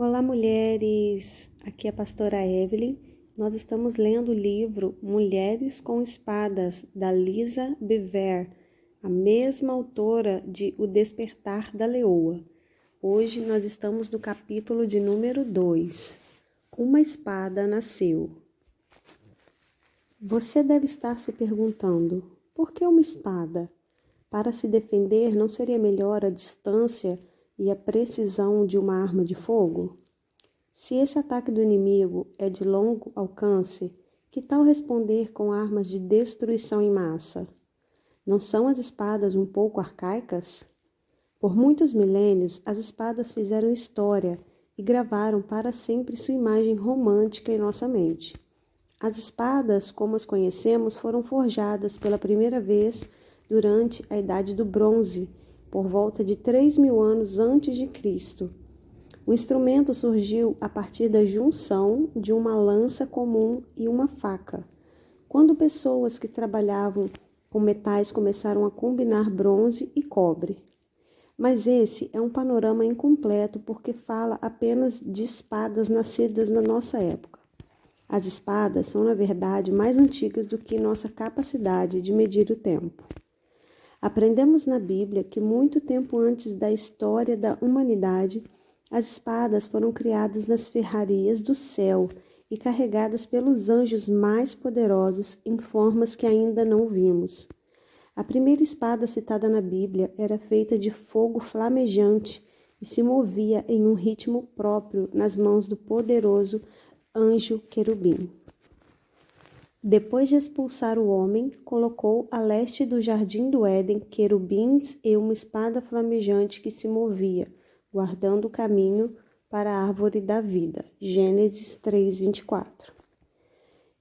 Olá, mulheres! Aqui é a pastora Evelyn. Nós estamos lendo o livro Mulheres com Espadas, da Lisa Bever, a mesma autora de O Despertar da Leoa. Hoje nós estamos no capítulo de número 2. Uma espada nasceu. Você deve estar se perguntando, por que uma espada? Para se defender, não seria melhor a distância e a precisão de uma arma de fogo? Se esse ataque do inimigo é de longo alcance, que tal responder com armas de destruição em massa? Não são as espadas um pouco arcaicas? Por muitos milênios, as espadas fizeram história e gravaram para sempre sua imagem romântica em nossa mente. As espadas, como as conhecemos, foram forjadas pela primeira vez durante a Idade do Bronze, por volta de 3.000 anos antes de Cristo. O instrumento surgiu a partir da junção de uma lança comum e uma faca. Quando pessoas que trabalhavam com metais começaram a combinar bronze e cobre. Mas esse é um panorama incompleto porque fala apenas de espadas nascidas na nossa época. As espadas são, na verdade, mais antigas do que nossa capacidade de medir o tempo. Aprendemos na Bíblia que muito tempo antes da história da humanidade, as espadas foram criadas nas ferrarias do céu e carregadas pelos anjos mais poderosos em formas que ainda não vimos. A primeira espada citada na Bíblia era feita de fogo flamejante e se movia em um ritmo próprio nas mãos do poderoso anjo querubim. Depois de expulsar o homem, colocou a leste do jardim do Éden querubins e uma espada flamejante que se movia, guardando o caminho para a árvore da vida. Gênesis 3:24.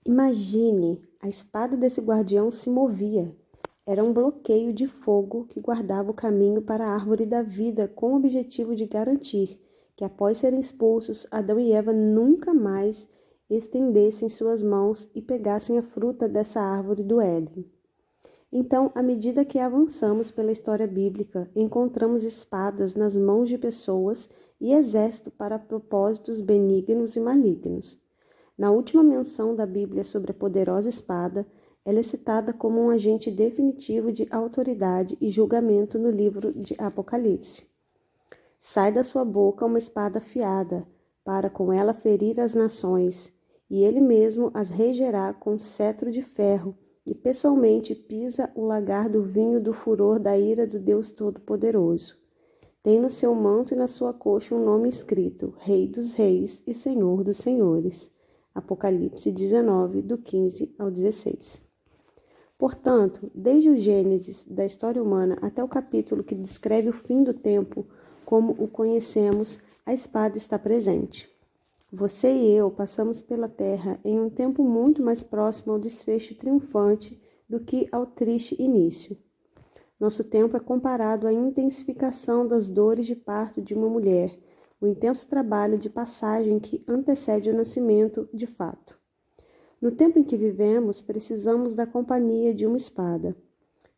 Imagine, a espada desse guardião se movia. Era um bloqueio de fogo que guardava o caminho para a árvore da vida com o objetivo de garantir que, após serem expulsos, Adão e Eva nunca mais estendessem suas mãos e pegassem a fruta dessa árvore do Éden. Então, à medida que avançamos pela história bíblica, encontramos espadas nas mãos de pessoas e exército para propósitos benignos e malignos. Na última menção da Bíblia sobre a poderosa espada, ela é citada como um agente definitivo de autoridade e julgamento no livro de Apocalipse. Sai da sua boca uma espada afiada, para com ela ferir as nações, e ele mesmo as regerá com cetro de ferro, e pessoalmente pisa o lagar do vinho do furor da ira do Deus Todo-Poderoso. Tem no seu manto e na sua coxa um nome escrito, Rei dos Reis e Senhor dos Senhores. Apocalipse 19, do 15 ao 16. Portanto, desde o Gênesis da história humana até o capítulo que descreve o fim do tempo, como o conhecemos, a espada está presente. Você e eu passamos pela Terra em um tempo muito mais próximo ao desfecho triunfante do que ao triste início. Nosso tempo é comparado à intensificação das dores de parto de uma mulher, o intenso trabalho de passagem que antecede o nascimento de fato. No tempo em que vivemos, precisamos da companhia de uma espada.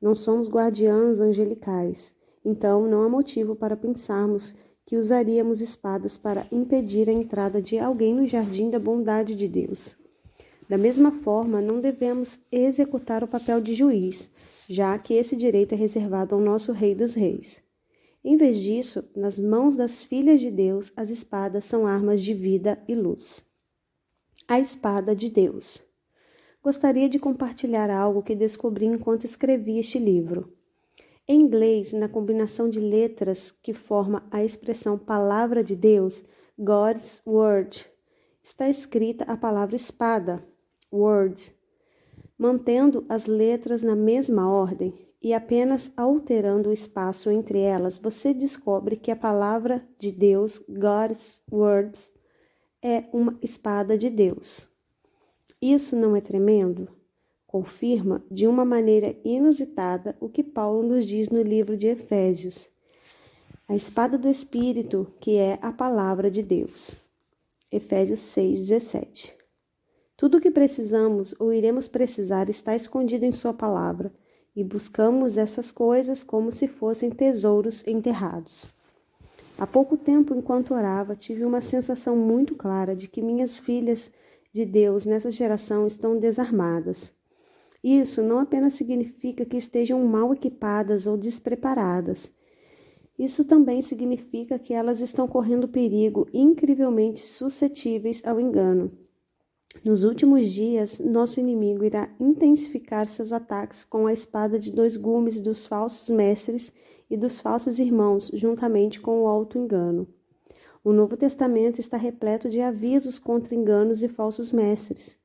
Não somos guardiãs angelicais, então não há motivo para pensarmos que usaríamos espadas para impedir a entrada de alguém no jardim da bondade de Deus. Da mesma forma, não devemos executar o papel de juiz, já que esse direito é reservado ao nosso Rei dos Reis. Em vez disso, nas mãos das filhas de Deus, as espadas são armas de vida e luz. A espada de Deus. Gostaria de compartilhar algo que descobri enquanto escrevi este livro. Em inglês, na combinação de letras que forma a expressão Palavra de Deus, God's Word, está escrita a palavra espada, Word. Mantendo as letras na mesma ordem e apenas alterando o espaço entre elas, você descobre que a palavra de Deus, God's Words, é uma espada de Deus. Isso não é tremendo? Confirma de uma maneira inusitada o que Paulo nos diz no livro de Efésios. A espada do Espírito, que é a palavra de Deus. Efésios 6:17. Tudo o que precisamos ou iremos precisar está escondido em sua palavra, e buscamos essas coisas como se fossem tesouros enterrados. Há pouco tempo, enquanto orava, tive uma sensação muito clara de que minhas filhas de Deus nessa geração estão desarmadas. Isso não apenas significa que estejam mal equipadas ou despreparadas. Isso também significa que elas estão correndo perigo incrivelmente suscetíveis ao engano. Nos últimos dias, nosso inimigo irá intensificar seus ataques com a espada de dois gumes dos falsos mestres e dos falsos irmãos, juntamente com o auto-engano. O Novo Testamento está repleto de avisos contra enganos e falsos mestres.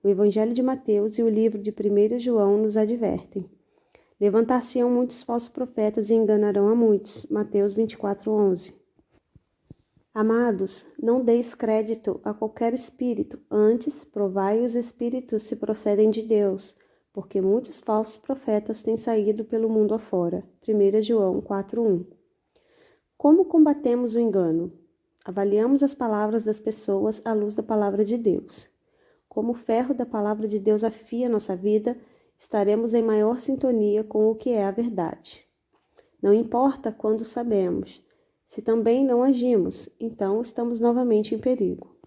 O Evangelho de Mateus e o livro de 1 João nos advertem. Levantar-se-ão muitos falsos profetas e enganarão a muitos. Mateus 24:11. Amados, não deis crédito a qualquer espírito, antes provai os espíritos se procedem de Deus, porque muitos falsos profetas têm saído pelo mundo afora. 1 João 4:1. Como combatemos o engano? Avaliamos as palavras das pessoas à luz da palavra de Deus. Como o ferro da palavra de Deus afia nossa vida, estaremos em maior sintonia com o que é a verdade. Não importa quando sabemos. Se também não agimos, então estamos novamente em perigo.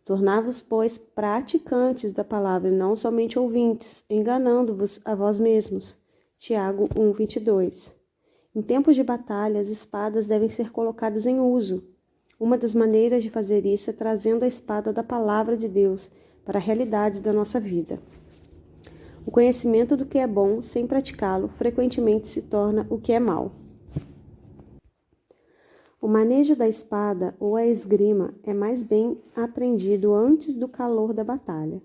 Tornai-vos, pois, praticantes da palavra e não somente ouvintes, enganando-vos a vós mesmos. Tiago 1:22. Em tempos de batalha, as espadas devem ser colocadas em uso. Uma das maneiras de fazer isso é trazendo a espada da palavra de Deus para a realidade da nossa vida. O conhecimento do que é bom, sem praticá-lo, frequentemente se torna o que é mal. O manejo da espada ou a esgrima é mais bem aprendido antes do calor da batalha.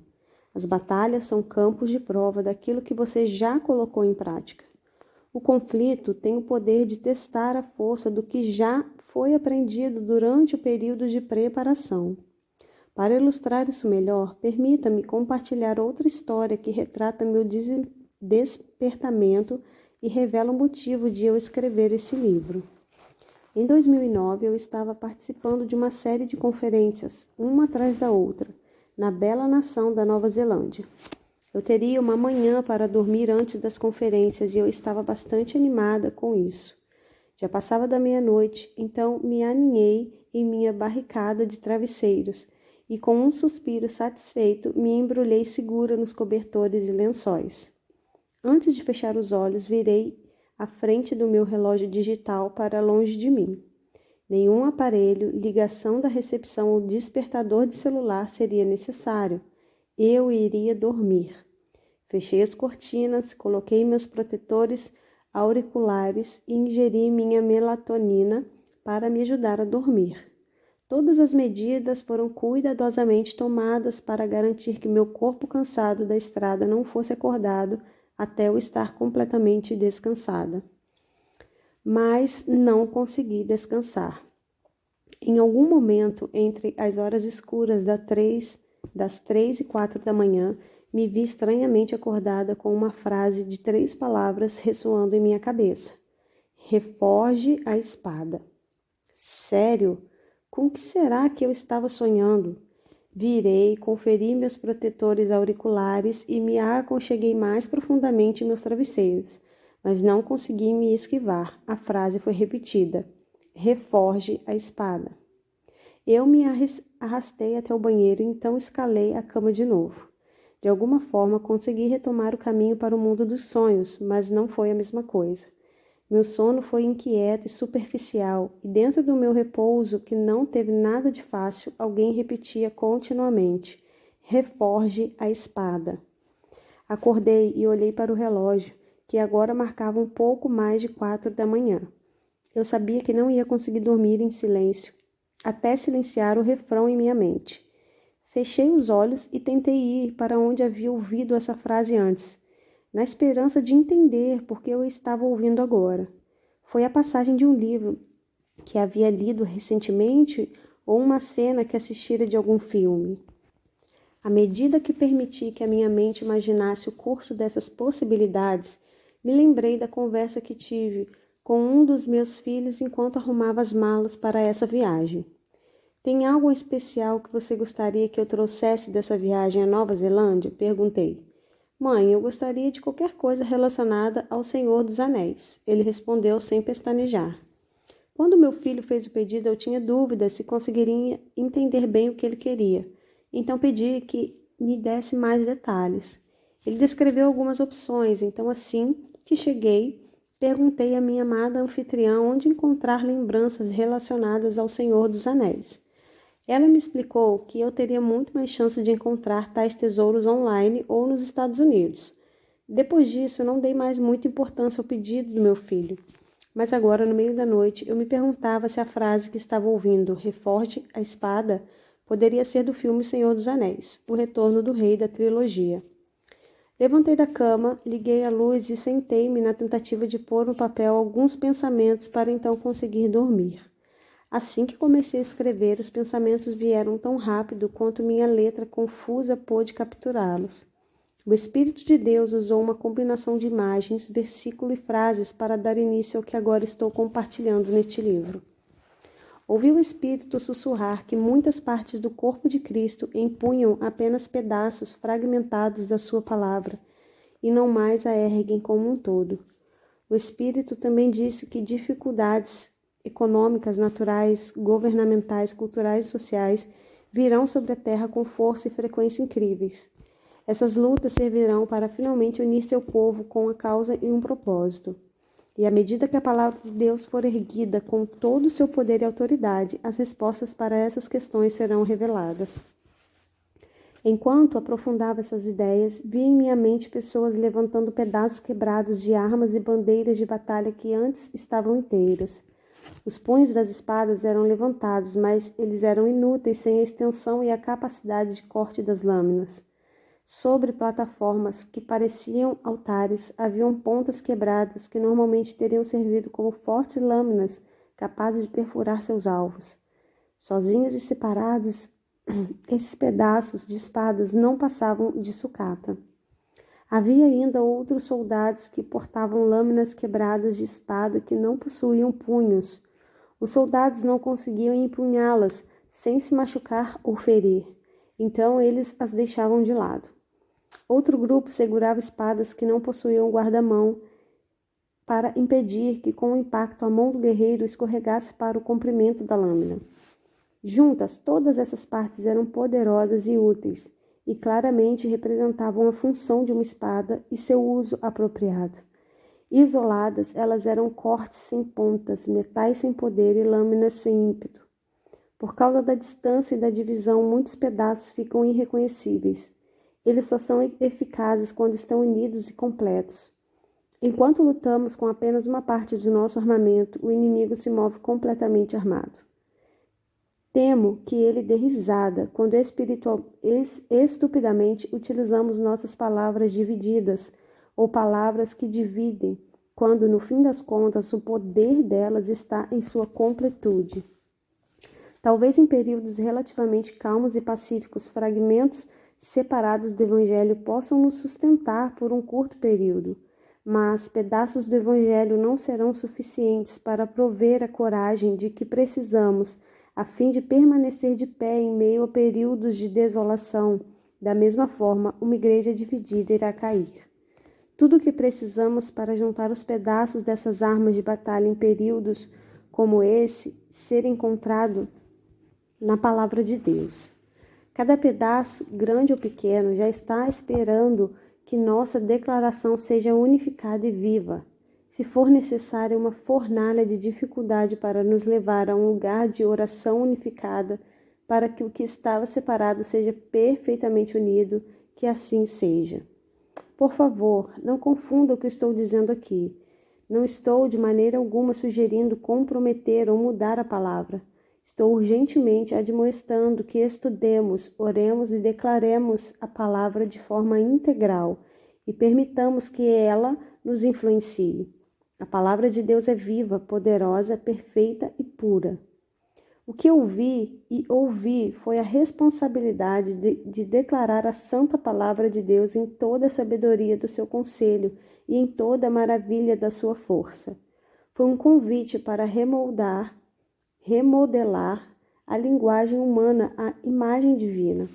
As batalhas são campos de prova daquilo que você já colocou em prática. O conflito tem o poder de testar a força do que já foi aprendido durante o período de preparação. Para ilustrar isso melhor, permita-me compartilhar outra história que retrata meu despertamento e revela o motivo de eu escrever esse livro. Em 2009, eu estava participando de uma série de conferências, uma atrás da outra, na bela nação da Nova Zelândia. Eu teria uma manhã para dormir antes das conferências e eu estava bastante animada com isso. Já passava da meia-noite, então me aninhei em minha barricada de travesseiros e, com um suspiro satisfeito, me embrulhei segura nos cobertores e lençóis. Antes de fechar os olhos, virei à frente do meu relógio digital para longe de mim. Nenhum aparelho, ligação da recepção ou despertador de celular seria necessário. Eu iria dormir. Fechei as cortinas, coloquei meus protetores auriculares e ingeri minha melatonina para me ajudar a dormir. Todas as medidas foram cuidadosamente tomadas para garantir que meu corpo cansado da estrada não fosse acordado até eu estar completamente descansada. Mas não consegui descansar. Em algum momento, entre as horas escuras das 3 e 4 da manhã, me vi estranhamente acordada com uma frase de 3 palavras ressoando em minha cabeça. Reforge a espada. Sério? Com que será que eu estava sonhando? Virei, conferi meus protetores auriculares e me aconcheguei mais profundamente em meus travesseiros, mas não consegui me esquivar. A frase foi repetida. Reforge a espada. Eu me arrastei até o banheiro e então escalei a cama de novo. De alguma forma, consegui retomar o caminho para o mundo dos sonhos, mas não foi a mesma coisa. Meu sono foi inquieto e superficial, e dentro do meu repouso, que não teve nada de fácil, alguém repetia continuamente: reforge a espada. Acordei e olhei para o relógio, que agora marcava um pouco mais de 4 da manhã. Eu sabia que não ia conseguir dormir em silêncio, até silenciar o refrão em minha mente. Fechei os olhos e tentei ir para onde havia ouvido essa frase antes, na esperança de entender por que eu estava ouvindo agora. Foi a passagem de um livro que havia lido recentemente ou uma cena que assistira de algum filme. À medida que permiti que a minha mente imaginasse o curso dessas possibilidades, me lembrei da conversa que tive com um dos meus filhos enquanto arrumava as malas para essa viagem. Tem algo especial que você gostaria que eu trouxesse dessa viagem à Nova Zelândia? Perguntei. Mãe, eu gostaria de qualquer coisa relacionada ao Senhor dos Anéis. Ele respondeu sem pestanejar. Quando meu filho fez o pedido, eu tinha dúvidas se conseguiria entender bem o que ele queria. Então pedi que me desse mais detalhes. Ele descreveu algumas opções, então assim que cheguei, perguntei à minha amada anfitriã onde encontrar lembranças relacionadas ao Senhor dos Anéis. Ela me explicou que eu teria muito mais chance de encontrar tais tesouros online ou nos Estados Unidos. Depois disso, eu não dei mais muita importância ao pedido do meu filho. Mas agora, no meio da noite, eu me perguntava se a frase que estava ouvindo, reforte a espada, poderia ser do filme Senhor dos Anéis, O Retorno do Rei da trilogia. Levantei da cama, liguei a luz e sentei-me na tentativa de pôr no papel alguns pensamentos para então conseguir dormir. Assim que comecei a escrever, os pensamentos vieram tão rápido quanto minha letra confusa pôde capturá-los. O Espírito de Deus usou uma combinação de imagens, versículos e frases para dar início ao que agora estou compartilhando neste livro. Ouvi o Espírito sussurrar que muitas partes do corpo de Cristo empunham apenas pedaços fragmentados da sua palavra, e não mais a erguem como um todo. O Espírito também disse que dificuldades econômicas, naturais, governamentais, culturais e sociais virão sobre a terra com força e frequência incríveis. Essas lutas servirão para finalmente unir seu povo com a causa e um propósito. E à medida que a palavra de Deus for erguida com todo o seu poder e autoridade, as respostas para essas questões serão reveladas. Enquanto aprofundava essas ideias, vi em minha mente pessoas levantando pedaços quebrados de armas e bandeiras de batalha que antes estavam inteiras. Os punhos das espadas eram levantados, mas eles eram inúteis sem a extensão e a capacidade de corte das lâminas. Sobre plataformas que pareciam altares, haviam pontas quebradas que normalmente teriam servido como fortes lâminas capazes de perfurar seus alvos. Sozinhos e separados, esses pedaços de espadas não passavam de sucata. Havia ainda outros soldados que portavam lâminas quebradas de espada que não possuíam punhos. Os soldados não conseguiam empunhá-las sem se machucar ou ferir, então eles as deixavam de lado. Outro grupo segurava espadas que não possuíam guarda-mão para impedir que, com o impacto, a mão do guerreiro escorregasse para o comprimento da lâmina. Juntas, todas essas partes eram poderosas e úteis, e claramente representavam a função de uma espada e seu uso apropriado. Isoladas, elas eram cortes sem pontas, metais sem poder e lâminas sem ímpeto. Por causa da distância e da divisão, muitos pedaços ficam irreconhecíveis. Eles só são eficazes quando estão unidos e completos. Enquanto lutamos com apenas uma parte do nosso armamento, o inimigo se move completamente armado. Temo que ele dê risada quando estupidamente utilizamos nossas palavras divididas ou palavras que dividem, quando, no fim das contas, o poder delas está em sua completude. Talvez em períodos relativamente calmos e pacíficos, fragmentos separados do Evangelho possam nos sustentar por um curto período, mas pedaços do Evangelho não serão suficientes para prover a coragem de que precisamos a fim de permanecer de pé em meio a períodos de desolação. Da mesma forma, uma igreja dividida irá cair. Tudo o que precisamos para juntar os pedaços dessas armas de batalha em períodos como esse, ser encontrado na palavra de Deus. Cada pedaço, grande ou pequeno, já está esperando que nossa declaração seja unificada e viva. Se for necessária uma fornalha de dificuldade para nos levar a um lugar de oração unificada, para que o que estava separado seja perfeitamente unido, que assim seja. Por favor, não confunda o que estou dizendo aqui. Não estou de maneira alguma sugerindo comprometer ou mudar a palavra. Estou urgentemente admoestando que estudemos, oremos e declaremos a palavra de forma integral e permitamos que ela nos influencie. A palavra de Deus é viva, poderosa, perfeita e pura. O que eu vi e ouvi foi a responsabilidade de declarar a santa palavra de Deus em toda a sabedoria do seu conselho e em toda a maravilha da sua força. Foi um convite para remodelar a linguagem humana à imagem divina,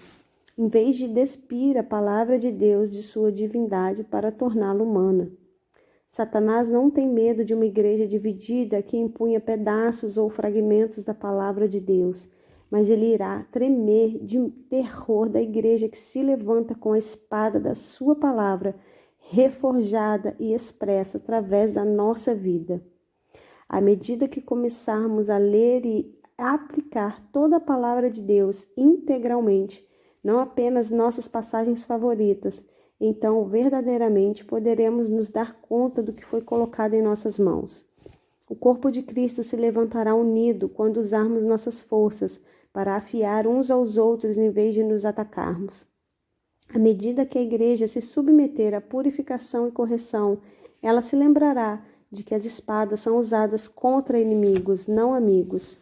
em vez de despir a palavra de Deus de sua divindade para torná-la humana. Satanás não tem medo de uma igreja dividida que empunha pedaços ou fragmentos da palavra de Deus, mas ele irá tremer de terror da igreja que se levanta com a espada da sua palavra, reforjada e expressa através da nossa vida. À medida que começarmos a ler e aplicar toda a palavra de Deus integralmente, não apenas nossas passagens favoritas, então verdadeiramente poderemos nos dar conta do que foi colocado em nossas mãos. O corpo de Cristo se levantará unido quando usarmos nossas forças para afiar uns aos outros em vez de nos atacarmos. À medida que a igreja se submeter à purificação e correção, ela se lembrará de que as espadas são usadas contra inimigos, não amigos.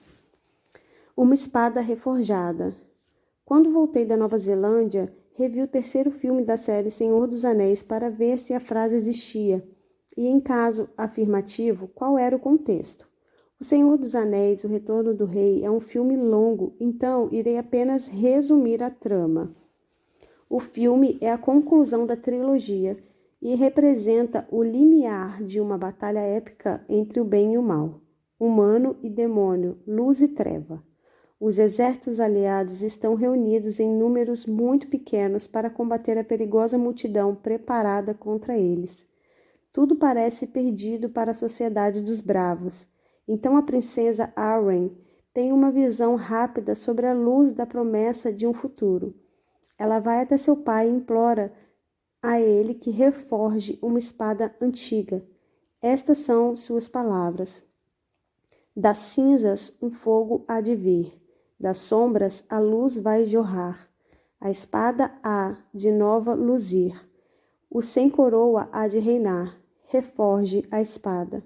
Uma espada reforjada. Quando voltei da Nova Zelândia, revi o terceiro filme da série Senhor dos Anéis para ver se a frase existia, e em caso afirmativo, qual era o contexto. O Senhor dos Anéis, O Retorno do Rei, é um filme longo, então irei apenas resumir a trama. O filme é a conclusão da trilogia e representa o limiar de uma batalha épica entre o bem e o mal, humano e demônio, luz e treva. Os exércitos aliados estão reunidos em números muito pequenos para combater a perigosa multidão preparada contra eles. Tudo parece perdido para a sociedade dos bravos. Então a princesa Arwen tem uma visão rápida sobre a luz da promessa de um futuro. Ela vai até seu pai e implora a ele que reforje uma espada antiga. Estas são suas palavras. Das cinzas um fogo há de vir. Das sombras a luz vai jorrar, a espada há de nova luzir, o sem coroa há de reinar, reforje a espada.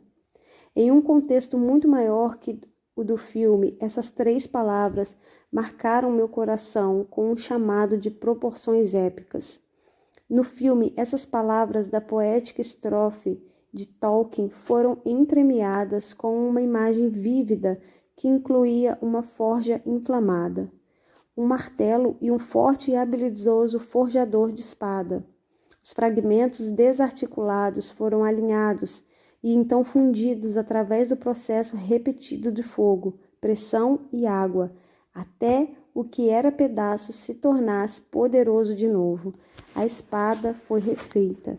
Em um contexto muito maior que o do filme, essas três palavras marcaram meu coração com um chamado de proporções épicas. No filme, essas palavras da poética estrofe de Tolkien foram entremeadas com uma imagem vívida que incluía uma forja inflamada, um martelo e um forte e habilidoso forjador de espada. Os fragmentos desarticulados foram alinhados e então fundidos através do processo repetido de fogo, pressão e água, até o que era pedaço se tornasse poderoso de novo. A espada foi refeita.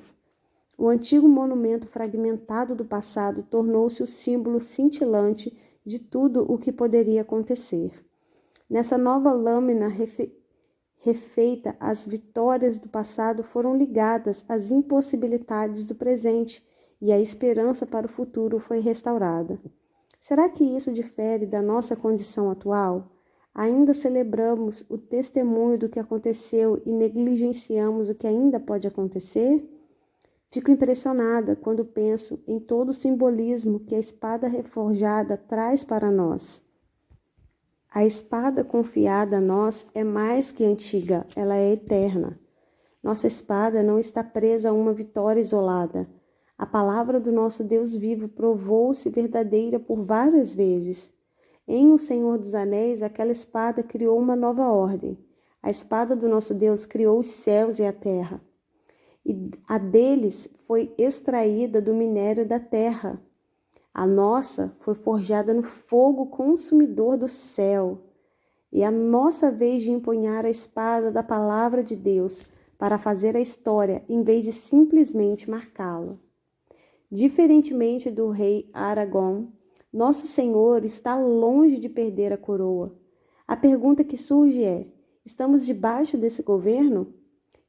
O antigo monumento fragmentado do passado tornou-se o símbolo cintilante de tudo o que poderia acontecer. Nessa nova lâmina refeita, as vitórias do passado foram ligadas às impossibilidades do presente e a esperança para o futuro foi restaurada. Será que isso difere da nossa condição atual? Ainda celebramos o testemunho do que aconteceu e negligenciamos o que ainda pode acontecer? Fico impressionada quando penso em todo o simbolismo que a espada reforjada traz para nós. A espada confiada a nós é mais que antiga, ela é eterna. Nossa espada não está presa a uma vitória isolada. A palavra do nosso Deus vivo provou-se verdadeira por várias vezes. Em O Senhor dos Anéis, aquela espada criou uma nova ordem. A espada do nosso Deus criou os céus e a terra. E a deles foi extraída do minério da terra. A nossa foi forjada no fogo consumidor do céu. E a nossa vez de empunhar a espada da palavra de Deus para fazer a história, em vez de simplesmente marcá-la. Diferentemente do rei Aragorn, nosso Senhor está longe de perder a coroa. A pergunta que surge é: estamos debaixo desse governo?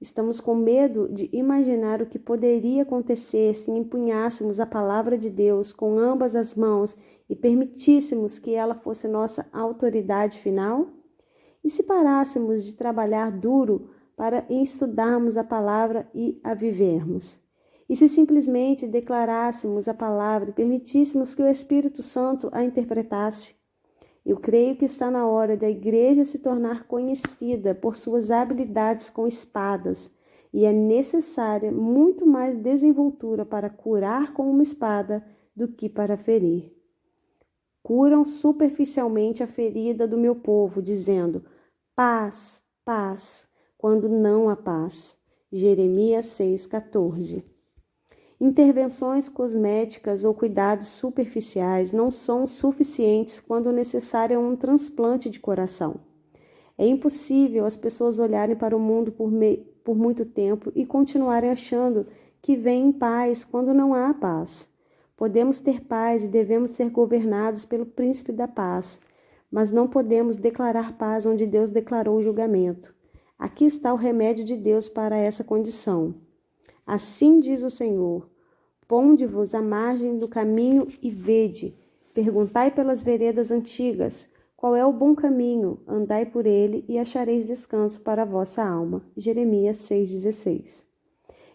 Estamos com medo de imaginar o que poderia acontecer se empunhássemos a palavra de Deus com ambas as mãos e permitíssemos que ela fosse nossa autoridade final? E se parássemos de trabalhar duro para estudarmos a palavra e a vivermos? E se simplesmente declarássemos a palavra e permitíssemos que o Espírito Santo a interpretasse? Eu creio que está na hora da igreja se tornar conhecida por suas habilidades com espadas, e é necessária muito mais desenvoltura para curar com uma espada do que para ferir. Curam superficialmente a ferida do meu povo, dizendo: paz, paz, quando não há paz. Jeremias 6,14. Intervenções cosméticas ou cuidados superficiais não são suficientes quando necessário é um transplante de coração. É impossível as pessoas olharem para o mundo por muito tempo e continuarem achando que vem paz quando não há paz. Podemos ter paz e devemos ser governados pelo príncipe da paz, mas não podemos declarar paz onde Deus declarou o julgamento. Aqui está o remédio de Deus para essa condição. Assim diz o Senhor: ponde-vos à margem do caminho e vede, perguntai pelas veredas antigas, qual é o bom caminho, andai por ele e achareis descanso para a vossa alma. Jeremias 6,16.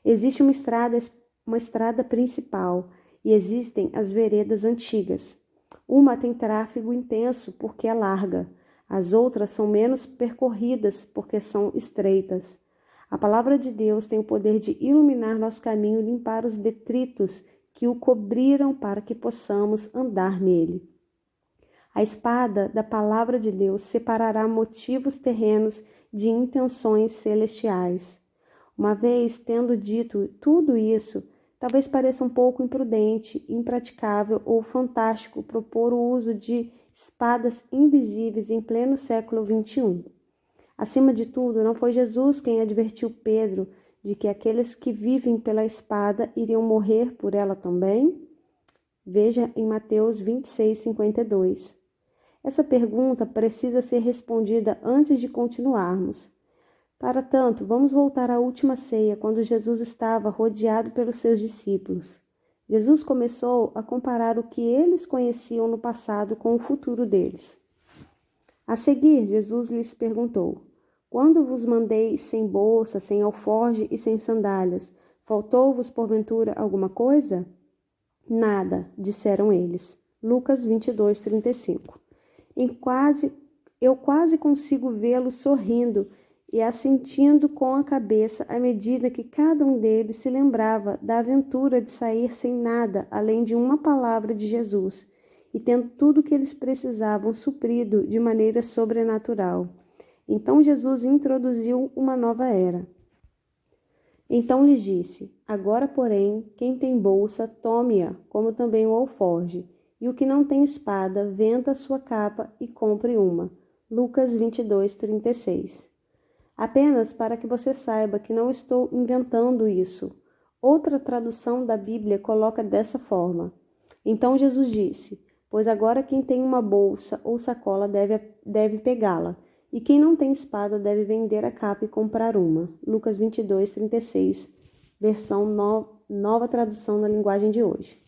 Existe uma estrada principal e existem as veredas antigas. Uma tem tráfego intenso porque é larga, as outras são menos percorridas porque são estreitas. A palavra de Deus tem o poder de iluminar nosso caminho e limpar os detritos que o cobriram para que possamos andar nele. A espada da palavra de Deus separará motivos terrenos de intenções celestiais. Uma vez tendo dito tudo isso, talvez pareça um pouco imprudente, impraticável ou fantástico propor o uso de espadas invisíveis em pleno século XXI. Acima de tudo, não foi Jesus quem advertiu Pedro de que aqueles que vivem pela espada iriam morrer por ela também? Veja em Mateus 26:52. Essa pergunta precisa ser respondida antes de continuarmos. Para tanto, vamos voltar à última ceia, quando Jesus estava rodeado pelos seus discípulos. Jesus começou a comparar o que eles conheciam no passado com o futuro deles. A seguir, Jesus lhes perguntou: quando vos mandei sem bolsa, sem alforje e sem sandálias, faltou-vos porventura alguma coisa? Nada, disseram eles. Lucas 22:35. Eu quase consigo vê-lo sorrindo e assentindo com a cabeça à medida que cada um deles se lembrava da aventura de sair sem nada além de uma palavra de Jesus e tendo tudo o que eles precisavam suprido de maneira sobrenatural. Então Jesus introduziu uma nova era. Então lhes disse: agora, porém, quem tem bolsa, tome-a, como também o alforje, e o que não tem espada, venda a sua capa e compre uma. Lucas 22:36. Apenas para que você saiba que não estou inventando isso. Outra tradução da Bíblia coloca dessa forma. Então Jesus disse: pois agora quem tem uma bolsa ou sacola deve pegá-la, e quem não tem espada deve vender a capa e comprar uma. Lucas 22:36, versão nova tradução na linguagem de hoje.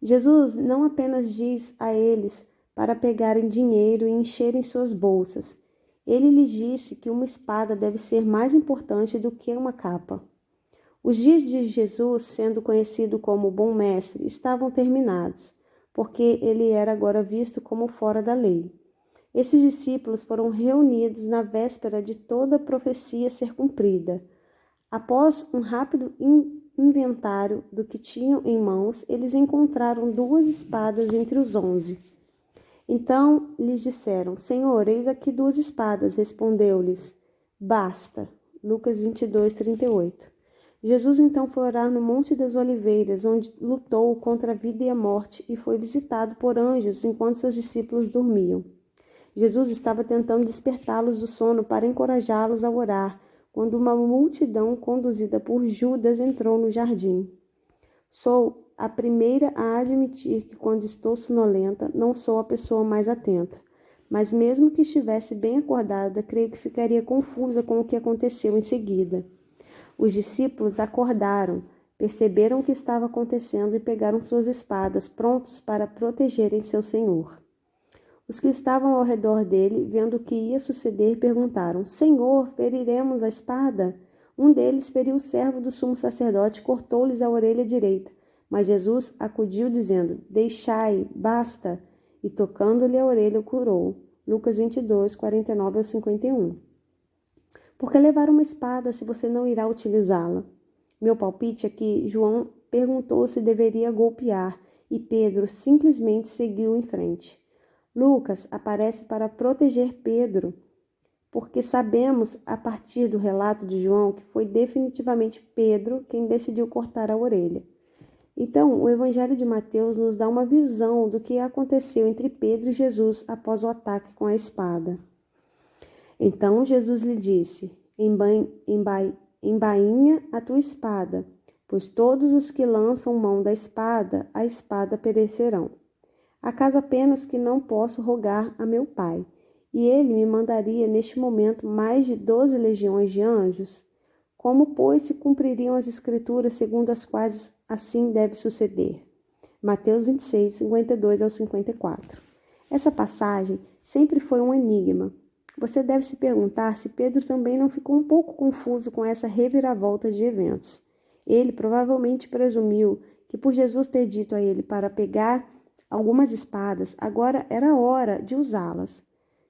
Jesus não apenas diz a eles para pegarem dinheiro e encherem suas bolsas. Ele lhes disse que uma espada deve ser mais importante do que uma capa. Os dias de Jesus, sendo conhecido como bom mestre, estavam terminados, porque ele era agora visto como fora da lei. Esses discípulos foram reunidos na véspera de toda a profecia ser cumprida. Após um rápido inventário do que tinham em mãos, eles encontraram 2 espadas entre os 11. Então lhes disseram: Senhor, eis aqui 2 espadas. Respondeu-lhes: basta. Lucas 22:38. Jesus então foi orar no Monte das Oliveiras, onde lutou contra a vida e a morte e foi visitado por anjos enquanto seus discípulos dormiam. Jesus estava tentando despertá-los do sono para encorajá-los a orar, quando uma multidão conduzida por Judas entrou no jardim. Sou a primeira a admitir que quando estou sonolenta, não sou a pessoa mais atenta. Mas mesmo que estivesse bem acordada, creio que ficaria confusa com o que aconteceu em seguida. Os discípulos acordaram, perceberam o que estava acontecendo e pegaram suas espadas, prontos para protegerem seu senhor. Os que estavam ao redor dele, vendo o que ia suceder, perguntaram: Senhor, feriremos a espada? Um deles feriu o servo do sumo sacerdote e cortou-lhes a orelha direita. Mas Jesus acudiu, dizendo: Deixai, basta. E tocando-lhe a orelha, o curou. Lucas 22, 49 ao 51. Por que levar uma espada se você não irá utilizá-la? Meu palpite é que João perguntou se deveria golpear e Pedro simplesmente seguiu em frente. Lucas aparece para proteger Pedro. porque sabemos, a partir do relato de João, que foi definitivamente Pedro quem decidiu cortar a orelha. Então, o Evangelho de Mateus nos dá uma visão do que aconteceu entre Pedro e Jesus após o ataque com a espada. Então Jesus lhe disse: embainha a tua espada, pois todos os que lançam mão da espada, a espada perecerão. Acaso apenas que não posso rogar a meu Pai, e ele me mandaria neste momento mais de 12 legiões de anjos? Como, pois, se cumpririam as escrituras segundo as quais assim deve suceder? Mateus 26, 52 ao 54. Essa passagem sempre foi um enigma. Você deve se perguntar se Pedro também não ficou um pouco confuso com essa reviravolta de eventos. Ele provavelmente presumiu que, por Jesus ter dito a ele para pegar algumas espadas, agora era hora de usá-las.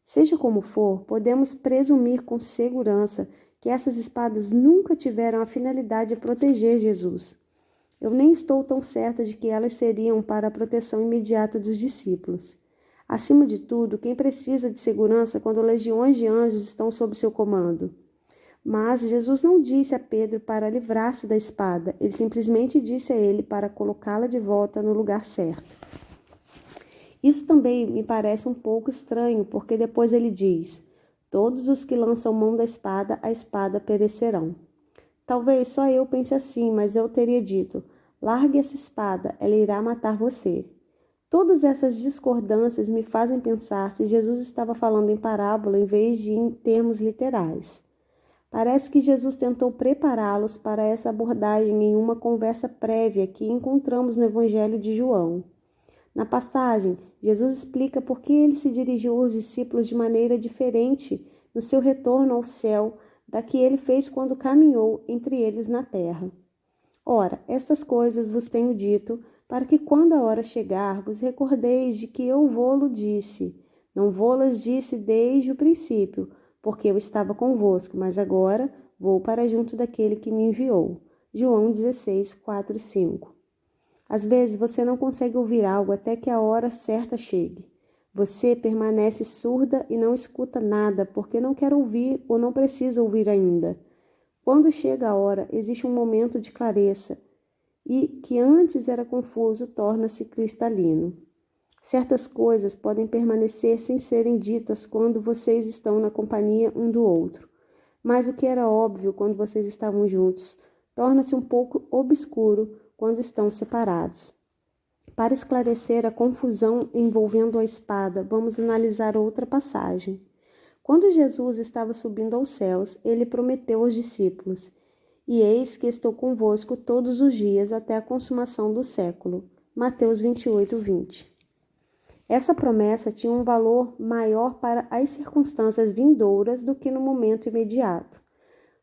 Seja como for, podemos presumir com segurança que essas espadas nunca tiveram a finalidade de proteger Jesus. Eu nem estou tão certa de que elas seriam para a proteção imediata dos discípulos. Acima de tudo, quem precisa de segurança quando legiões de anjos estão sob seu comando? Mas Jesus não disse a Pedro para livrar-se da espada, ele simplesmente disse a ele para colocá-la de volta no lugar certo. Isso também me parece um pouco estranho, porque depois ele diz: todos os que lançam mão da espada, a espada perecerão. Talvez só eu pense assim, mas eu teria dito: largue essa espada, ela irá matar você. Todas essas discordâncias me fazem pensar se Jesus estava falando em parábola em vez de em termos literais. Parece que Jesus tentou prepará-los para essa abordagem em uma conversa prévia que encontramos no Evangelho de João. Na passagem, Jesus explica por que ele se dirigiu aos discípulos de maneira diferente no seu retorno ao céu da que ele fez quando caminhou entre eles na terra. Ora, estas coisas vos tenho dito, para que quando a hora chegar, vos recordeis de que eu vô-lo disse. Não vô-las disse desde o princípio, porque eu estava convosco, mas agora vou para junto daquele que me enviou. João 16, 4 e 5. Às vezes você não consegue ouvir algo até que a hora certa chegue. Você permanece surda e não escuta nada porque não quer ouvir ou não precisa ouvir ainda. Quando chega a hora, existe um momento de clareza e que antes era confuso torna-se cristalino. Certas coisas podem permanecer sem serem ditas quando vocês estão na companhia um do outro, mas o que era óbvio quando vocês estavam juntos torna-se um pouco obscuro quando estão separados. Para esclarecer a confusão envolvendo a espada, vamos analisar outra passagem. Quando Jesus estava subindo aos céus, ele prometeu aos discípulos: e eis que estou convosco todos os dias até a consumação do século. Mateus 28, 20. Essa promessa tinha um valor maior para as circunstâncias vindouras do que no momento imediato.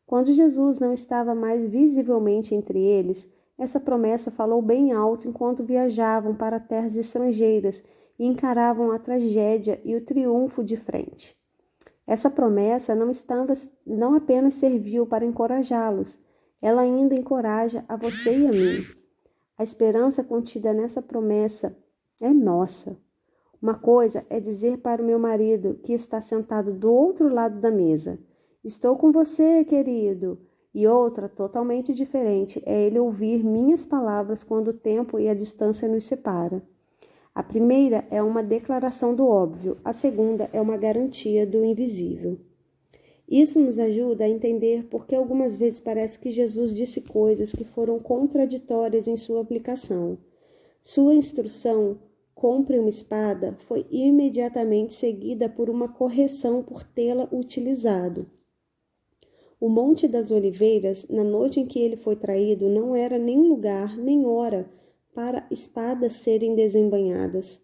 Quando Jesus não estava mais visivelmente entre eles, essa promessa falou bem alto enquanto viajavam para terras estrangeiras e encaravam a tragédia e o triunfo de frente. Essa promessa não apenas serviu para encorajá-los, ela ainda encoraja a você e a mim. A esperança contida nessa promessa é nossa. Uma coisa é dizer para o meu marido, que está sentado do outro lado da mesa: estou com você, querido. E outra, totalmente diferente, é ele ouvir minhas palavras quando o tempo e a distância nos separa. A primeira é uma declaração do óbvio, a segunda é uma garantia do invisível. Isso nos ajuda a entender por que algumas vezes parece que Jesus disse coisas que foram contraditórias em sua aplicação. Sua instrução, compre uma espada, foi imediatamente seguida por uma correção por tê-la utilizado. O Monte das Oliveiras, na noite em que ele foi traído, não era nem lugar, nem hora para espadas serem desembainhadas.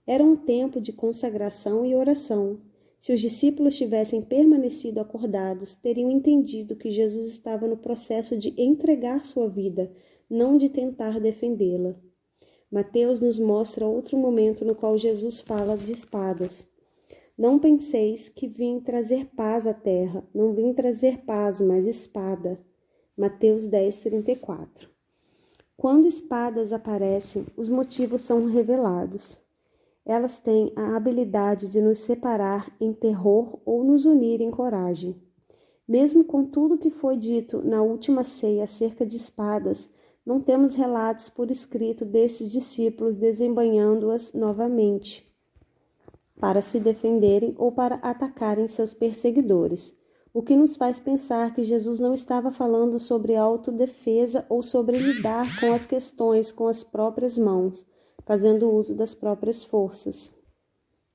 Era um tempo de consagração e oração. Se os discípulos tivessem permanecido acordados, teriam entendido que Jesus estava no processo de entregar sua vida, não de tentar defendê-la. Mateus nos mostra outro momento no qual Jesus fala de espadas. Não penseis que vim trazer paz à terra, não vim trazer paz, mas espada. Mateus 10, 34. Quando espadas aparecem, os motivos são revelados. Elas têm a habilidade de nos separar em terror ou nos unir em coragem. Mesmo com tudo que foi dito na última ceia acerca de espadas, não temos relatos por escrito desses discípulos desembainhando-as novamente para se defenderem ou para atacarem seus perseguidores, o que nos faz pensar que Jesus não estava falando sobre autodefesa ou sobre lidar com as questões com as próprias mãos, fazendo uso das próprias forças.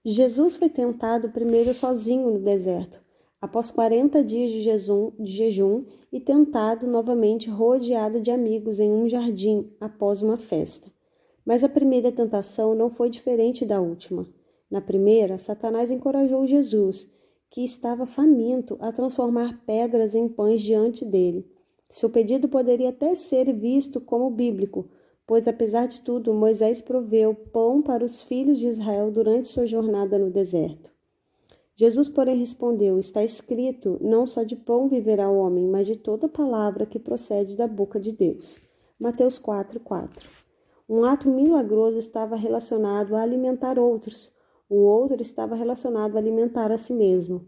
Jesus foi tentado primeiro sozinho no deserto, após 40 dias de jejum e tentado novamente rodeado de amigos em um jardim após uma festa. Mas a primeira tentação não foi diferente da última. Na primeira, Satanás encorajou Jesus, que estava faminto, a transformar pedras em pães diante dele. Seu pedido poderia até ser visto como bíblico, pois, apesar de tudo, Moisés proveu pão para os filhos de Israel durante sua jornada no deserto. Jesus, porém, respondeu: está escrito, não só de pão viverá o homem, mas de toda palavra que procede da boca de Deus. Mateus 4:4. Um ato milagroso estava relacionado a alimentar outros, o outro estava relacionado a alimentar a si mesmo.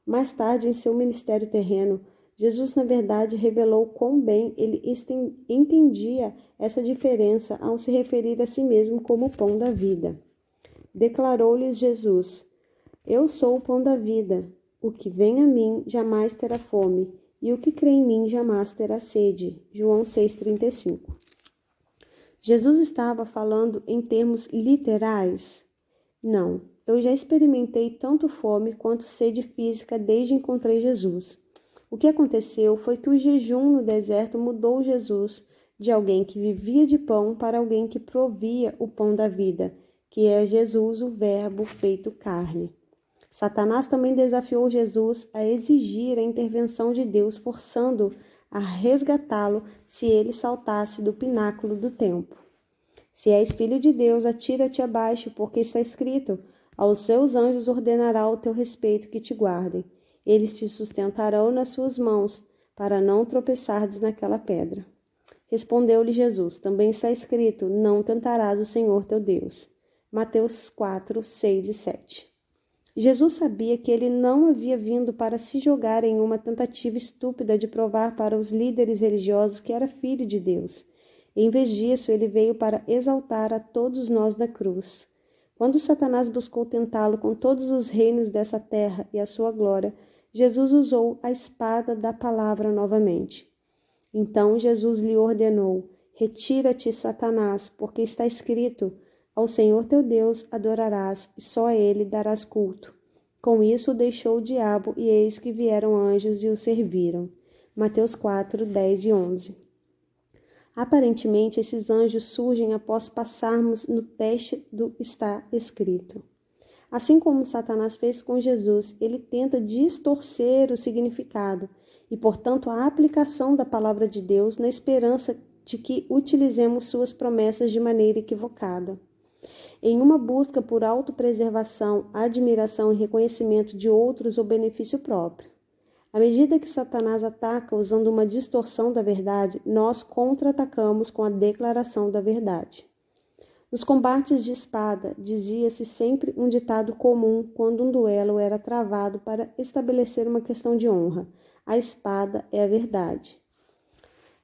Mais tarde, em seu ministério terreno, Jesus, na verdade, revelou quão bem ele entendia essa diferença ao se referir a si mesmo como o pão da vida. Declarou-lhes Jesus: eu sou o pão da vida. O que vem a mim jamais terá fome, e o que crê em mim jamais terá sede. João 6,35. Jesus estava falando em termos literais? Não, eu já experimentei tanto fome quanto sede física desde que encontrei Jesus. O que aconteceu foi que o jejum no deserto mudou Jesus de alguém que vivia de pão para alguém que provia o pão da vida, que é Jesus, o Verbo feito carne. Satanás também desafiou Jesus a exigir a intervenção de Deus, forçando-o a resgatá-lo se ele saltasse do pináculo do templo. Se és filho de Deus, atira-te abaixo, porque está escrito: aos seus anjos ordenará ao teu respeito que te guardem. Eles te sustentarão nas suas mãos, para não tropeçardes naquela pedra. Respondeu-lhe Jesus: também está escrito: não tentarás o Senhor teu Deus. Mateus 4, 6 e 7. Jesus sabia que ele não havia vindo para se jogar em uma tentativa estúpida de provar para os líderes religiosos que era filho de Deus. Em vez disso, ele veio para exaltar a todos nós na cruz. Quando Satanás buscou tentá-lo com todos os reinos dessa terra e a sua glória, Jesus usou a espada da palavra novamente. Então Jesus lhe ordenou: retira-te, Satanás, porque está escrito: ao Senhor teu Deus adorarás, e só a ele darás culto. Com isso deixou o diabo, e eis que vieram anjos e o serviram. Mateus 4, 10 e 11. Aparentemente, esses anjos surgem após passarmos no teste do está escrito. Assim como Satanás fez com Jesus, ele tenta distorcer o significado e, portanto, a aplicação da palavra de Deus na esperança de que utilizemos suas promessas de maneira equivocada. Em uma busca por autopreservação, admiração e reconhecimento de outros ou benefício próprio. À medida que Satanás ataca usando uma distorção da verdade, nós contra-atacamos com a declaração da verdade. Nos combates de espada, dizia-se sempre um ditado comum quando um duelo era travado para estabelecer uma questão de honra: a espada é a verdade.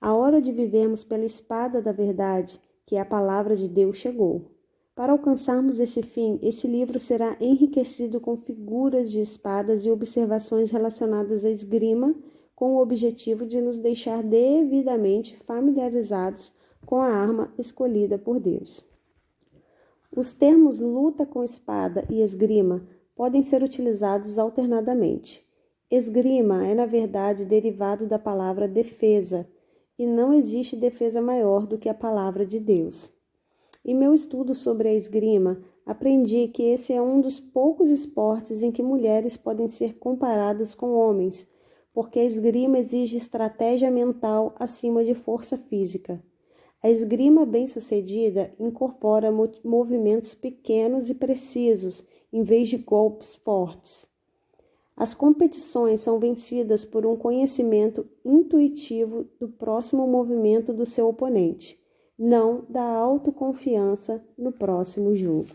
A hora de vivermos pela espada da verdade, que é a palavra de Deus, chegou. Para alcançarmos esse fim, este livro será enriquecido com figuras de espadas e observações relacionadas à esgrima, com o objetivo de nos deixar devidamente familiarizados com a arma escolhida por Deus. Os termos luta com espada e esgrima podem ser utilizados alternadamente. Esgrima é, na verdade, derivado da palavra defesa, e não existe defesa maior do que a palavra de Deus. Em meu estudo sobre a esgrima, aprendi que esse é um dos poucos esportes em que mulheres podem ser comparadas com homens, porque a esgrima exige estratégia mental acima de força física. A esgrima bem-sucedida incorpora movimentos pequenos e precisos, em vez de golpes fortes. As competições são vencidas por um conhecimento intuitivo do próximo movimento do seu oponente, não da autoconfiança no próximo jogo.